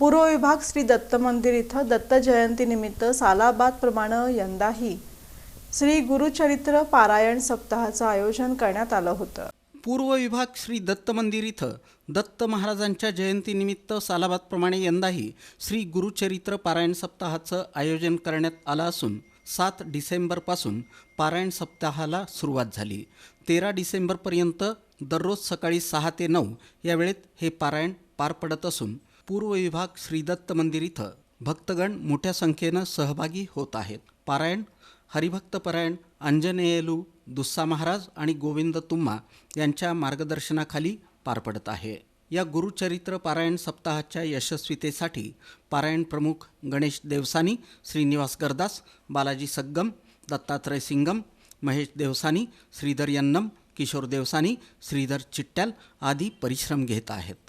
पूर्व विभाग श्री दत्त मंदिर इथं दत्त जयंतीनिमित्त सालाबादप्रमाणे यंदाही श्री गुरुचरित्र पारायण सप्ताहाचं आयोजन करण्यात आलं होतं। पूर्व विभाग श्री दत्त मंदिर इथं दत्त महाराजांच्या जयंतीनिमित्त सालाबादप्रमाणे यंदाही श्री गुरुचरित्र पारायण सप्ताहाचं आयोजन करण्यात आलं असून 7 डिसेंबरपासून पारायण सप्ताहाला सुरुवात झाली। 13 डिसेंबरपर्यंत दररोज सकाळी 6 ते 9 या वेळेत हे पारायण पार पडत असून पूर्व विभाग श्री दत्त मंदिर इथं भक्तगण मोठ्या संख्येनं सहभागी होत आहेत। पारायण हरिभक्तपरायण अंजनेयलू दुस्सा महाराज आणि गोविंद तुम्मा यांच्या मार्गदर्शनाखाली पार पडत आहे। या गुरुचरित्र पारायण सप्ताहाच्या यशस्वीतेसाठी पारायण प्रमुख गणेश देवसानी, श्रीनिवास गरदास, बालाजी सग्गम, दत्तात्रय सिंगम, महेश देवसानी, श्रीधर यन्नम, किशोर देवसानी, श्रीधर चिट्ट्याल आदी परिश्रम घेत आहेत।